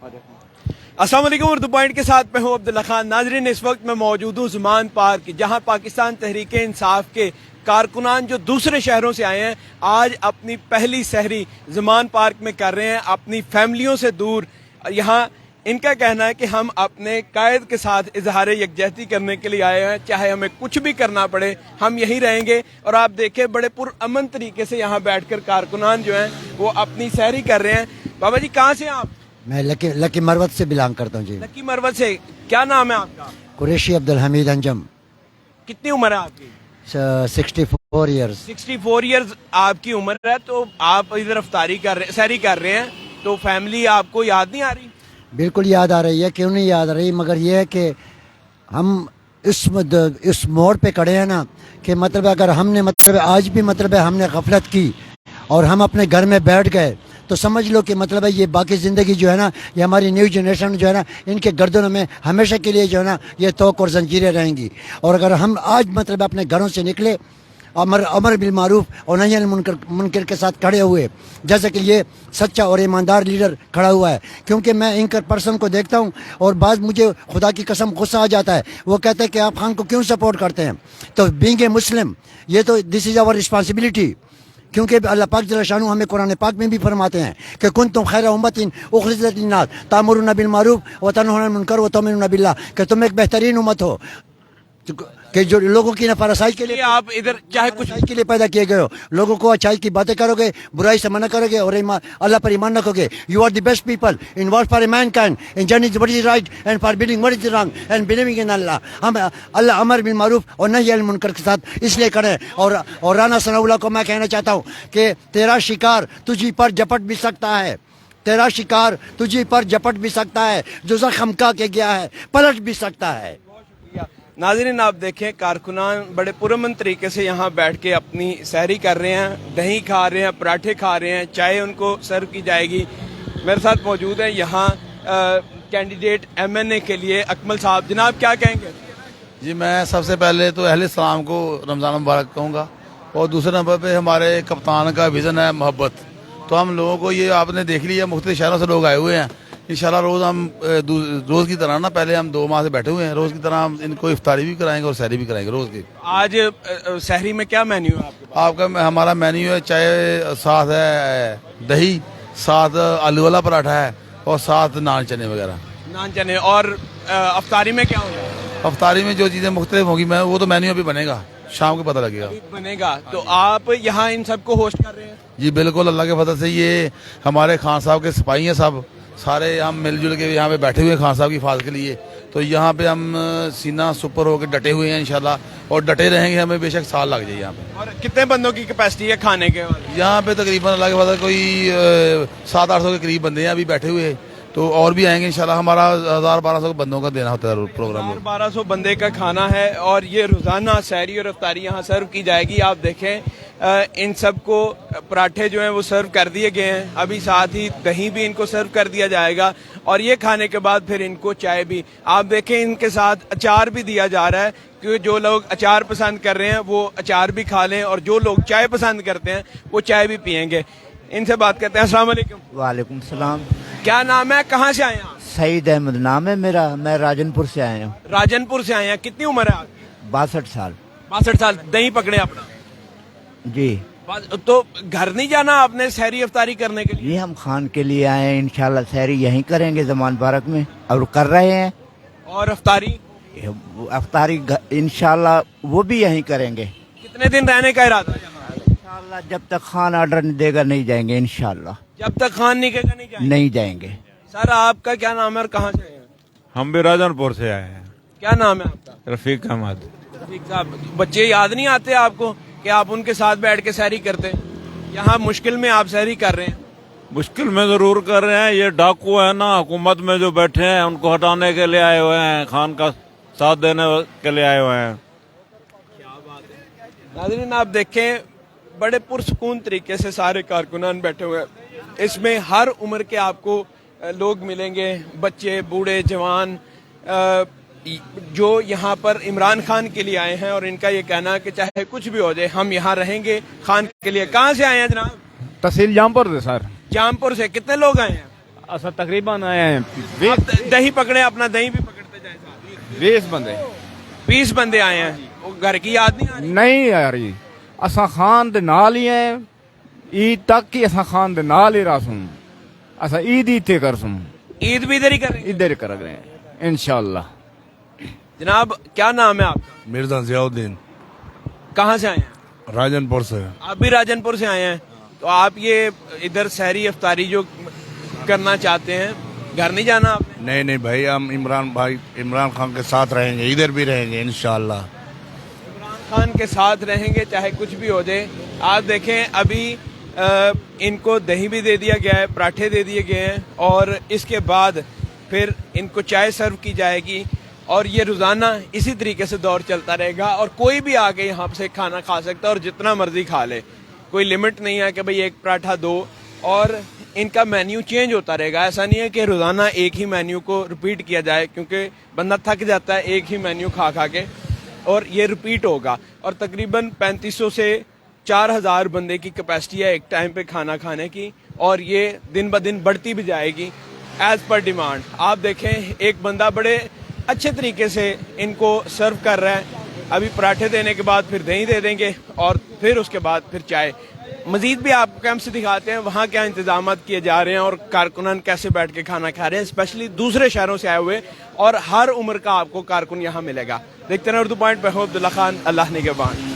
अस्सलाम वालेकुम। उर्दू पॉइंट के साथ मैं हूँ अब्दुल्ला खान। नाजरीन, इस वक्त मैं मौजूद हूँ ज़मान पार्क, जहाँ पाकिस्तान तहरीक इंसाफ के कारकुनान जो दूसरे शहरों से आए हैं आज अपनी पहली सहरी ज़मान पार्क में कर रहे हैं, अपनी फैमिलियों से दूर। यहाँ इनका कहना है कि हम अपने कायद के साथ इजहार यकजहती करने के लिए आए हैं, चाहे हमें कुछ भी करना पड़े हम यहीं रहेंगे। और आप देखें बड़े पुरअमन तरीके से यहाँ बैठकर कारकुनान जो हैं वो अपनी सहरी कर रहे हैं। बाबा जी, कहाँ से आप? मैं लकी मरवत से बिलोंग करता हूँ जी। लकी मरवत से। क्या नाम है आपका? कुरैशी अब्दुल हमीद अंजम। कितनी उम्र है आपकी? 64 ईयर्स। 64 ईयर्स आपकी उम्र है, तो आप इधर अफ्तारी कर रहे, सहरी कर रहे हैं, तो फैमिली आपको याद नहीं आ रही? बिल्कुल याद आ रही है, क्यों नहीं याद आ रही, मगर ये है कि हम इस मोड़ पे खड़े हैं ना कि मतलब अगर हमने मतलब आज भी मतलब हमने गफलत की और हम अपने घर में बैठ गए तो समझ लो कि मतलब है ये बाकी ज़िंदगी जो है ना, ये हमारी न्यू जनरेशन जो है ना, इनके गर्दनों में हमेशा के लिए जो है ना ये तोक और जंजीरें रहेंगी। और अगर हम आज मतलब अपने घरों से निकले अमर बिल मारूफ और नही अनिल मुनकर के साथ खड़े हुए, जैसे कि ये सच्चा और ईमानदार लीडर खड़ा हुआ है, क्योंकि मैं इन पर्सन को देखता हूँ और बाद मुझे खुदा की कसम गुस्सा आ जाता है। वो कहते हैं कि आप खान को क्यों सपोर्ट करते हैं? तो बीइंग ए मुस्लिम, ये तो दिस इज़ आवर रिस्पॉन्सिबिलिटी, क्योंकि अल्लाह पाक जल्ल शानहू हमें कुरान पाक में भी फरमाते हैं कि कुंतुम खैर उम्मतिन उखरिजत लिन्नास तामुरुना बिल मारूफ व तनहौना अनिल मुनकर व तु'मिनूना बिल्लाह, कि तुम एक बेहतरीन उम्मत हो कि जो लोगों की नफरसाई के लिए आप इधर चाहे कुछ के लिए पैदा किए गए हो। लोगों को अच्छाई की बातें करोगे, बुराई से मना करोगे और अल्लाह पर ईमान रखोगे। You are the best people in work for mankind enjoin what is right and forbidding what is wrong and believing in Allah. हम अल्लाह अमर बिल मारूफ और नही अनिल मुनकर के साथ इसलिए खड़े हैं। और राना सनाउल्लाह को मैं कहना चाहता हूँ कि तेरा शिकार तुझी पर झपट भी सकता है, तेरा शिकार तुझी पर झपट भी सकता है, जो जख्म खा के गया है पलट भी सकता है। नाज़रीन, आप देखें कारकुनान बड़े पुरअमन तरीके से यहाँ बैठ के अपनी सहरी कर रहे हैं, दही खा रहे हैं, पराठे खा रहे हैं, चाय उनको सर्व की जाएगी। मेरे साथ मौजूद है यहाँ कैंडिडेट MNA के लिए अकमल साहब। जनाब, क्या कहेंगे? जी, मैं सबसे पहले तो अहले इस्लाम को रमज़ान मुबारक कहूँगा, और दूसरे नंबर पे हमारे कप्तान का विज़न है मोहब्बत। तो हम लोगों को ये आपने देख लिया, मुख्तलिफ शहरों से लोग आए हुए हैं। इंशाल्लाह रोज़ हम रोज़ की तरह ना, पहले हम 2 माह से बैठे हुए हैं, रोज़ की तरह हम इनको इफ्तारी भी कराएंगे और सहरी भी कराएंगे रोज़ की। आज सहरी में क्या मेन्यू है आपके पास? हमारा मेन्यू है, चाय साथ है, दही साथ, आलू वाला पराठा है और साथ नान चने वगैरह। नान चने। और अफ्तारी में क्या होगा? अफ्तारी में जो चीज़ें मुख्तलिफ होगी मैं वो तो मेन्यू अभी बनेगा, शाम को पता लगेगा। बनेगा। तो आप यहाँ इन सबको होस्ट कर रहे हैं? जी बिल्कुल, अल्लाह के फजल से ये हमारे खान साहब के सिपाही हैं, सब सारे हम मिलजुल के यहाँ पे बैठे हुए हैं खान साहब की हिफाजत के लिए। तो यहाँ पे हम सीना सुपर होकर डटे हुए हैं इंशाल्लाह, और डटे रहेंगे, हमें बेशक साल लग जाए यहाँ पे। और कितने बंदों की कैपेसिटी है खाने के? यहाँ पे तकरीबन अल्लाह के फजल कोई 700-800 के करीब बंदे हैं अभी बैठे हुए, तो और भी आएंगे इंशाल्लाह। हमारा 1000-1200 बंदों का देना होता है प्रोग्राम में। 1200 बंदे का खाना है और ये रोजाना सहरी और अफ्तारी यहाँ सर्व की जाएगी। आप देखें इन सबको पराठे जो हैं वो सर्व कर दिए गए हैं, अभी साथ ही दही भी इनको सर्व कर दिया जाएगा, और ये खाने के बाद फिर इनको चाय भी। आप देखें इनके साथ अचार भी दिया जा रहा है, क्योंकि जो लोग अचार पसंद कर रहे हैं वो अचार भी खा लें, और जो लोग चाय पसंद करते हैं वो चाय भी पियेंगे। इनसे बात करते हैं। अस्सलाम वालेकुम। वालेकुम सलाम। क्या नाम है, कहाँ से आए हैं आप? सईद अहमद नाम है मेरा, मैं राजनपुर से आया हूँ। राजनपुर से आए हैं। कितनी उम्र है आपकी? 62 साल। 62 साल। दही पकड़े अपना? जी। तो घर नहीं जाना आपने सहरी अफ्तारी करने के लिए? ये हम खान के लिए आए हैं, इंशाल्लाह सहरी यहीं करेंगे ज़मान पार्क में, और कर रहे हैं। और अफ्तारी? अफ्तारी इंशाल्लाह वो भी यहीं करेंगे। कितने दिन रहने का इरादा है? इंशाल्लाह जब तक खान ऑर्डर नहीं देगा नहीं जाएंगे, इंशाल्लाह। जब तक खान नहीं कहेगा नहीं जाएंगे? नहीं जाएंगे। सर, आपका क्या नाम है और कहाँ से आए हैं? हम भी राजनपुर से आए हैं। क्या नाम है आपका? रफीक अहमद। रफीक साहब, बच्चे याद नहीं आते आपको कि आप उनके साथ बैठ के सहरी करते? यहाँ मुश्किल में आप सहरी कर रहे हैं? मुश्किल में जरूर कर रहे हैं, ये डाकू है ना हुकूमत में जो बैठे हैं, उनको हटाने के लिए आए हुए हैं, खान का साथ देने के लिए आए हुए हैं। क्या बात है। नाज़रीन, आप देखें बड़े पुरसुकून तरीके से सारे कारकुनान बैठे हुए हैं। इसमें हर उम्र के आपको लोग मिलेंगे, बच्चे, बूढ़े, जवान, जो यहाँ पर इमरान खान के लिए आए हैं, और इनका ये कहना है कि चाहे कुछ भी हो जाए हम यहाँ रहेंगे खान के लिए। कहाँ से आए हैं जनाब? तहसील जामपुर से सर। जामपुर से। कितने लोग आए हैं? असा तकरीबन आए हैं आप दही पकड़े, अपना दही भी पकड़ते जाए साथ। 20 बंदे 20 बंदे आए हैं, वो घर की याद नहीं आ रही? नहीं आ रही। असा खान दे नाल ही हैं, ईद तक ही असा खान दे नाल ही रासूं, असा ईद ही ते करसूं, ईद भी इधर ही करेंगे इधर कर रहे हैं इंशाल्लाह। जनाब। क्या नाम है आपका? मिर्जा जियाउद्दीन, कहाँ से आए हैं? राजनपुर से। आप भी राजनपुर से आए हैं, तो आप ये इधर सहरी इफ्तारी जो करना चाहते हैं, घर नहीं जाना आपने? नहीं नहीं भाई, हम इमरान खान के साथ रहेंगे, इधर भी रहेंगे इंशाल्लाह। इमरान खान के साथ रहेंगे चाहे कुछ भी हो जाए। आप देखें अभी इनको दही भी दे दिया गया है, पराठे दे दिए गए हैं, और इसके बाद फिर इनको चाय सर्व की जाएगी, और ये रोज़ाना इसी तरीके से दौर चलता रहेगा। और कोई भी आके यहाँ से खाना खा सकता है और जितना मर्जी खा ले, कोई लिमिट नहीं है कि भाई एक पराठा दो, और इनका मेन्यू चेंज होता रहेगा। ऐसा नहीं है कि रोज़ाना एक ही मेन्यू को रिपीट किया जाए, क्योंकि बंदा थक जाता है एक ही मेन्यू खा खा के, और ये रिपीट होगा। और तकरीबन 3500 से 4000 बंदे की कैपेसिटी है एक टाइम पे खाना खाने की, और ये दिन ब दिन बढ़ती भी जाएगी एज पर डिमांड। आप देखें एक बंदा बड़े अच्छे तरीके से इनको सर्व कर रहा है। अभी पराठे देने के बाद फिर दही दे देंगे, और फिर उसके बाद फिर चाय। मजीद भी आपको कैंप से दिखाते हैं वहाँ क्या इंतजाम किए जा रहे हैं और कारकुनान कैसे बैठ के खाना खा रहे हैं, स्पेशली दूसरे शहरों से आए हुए, और हर उम्र का आपको कारकुन यहाँ मिलेगा। देखते हैं उर्दू पॉइंट पे हूं अब्दुल्ला खान, अल्लाह निगहबान।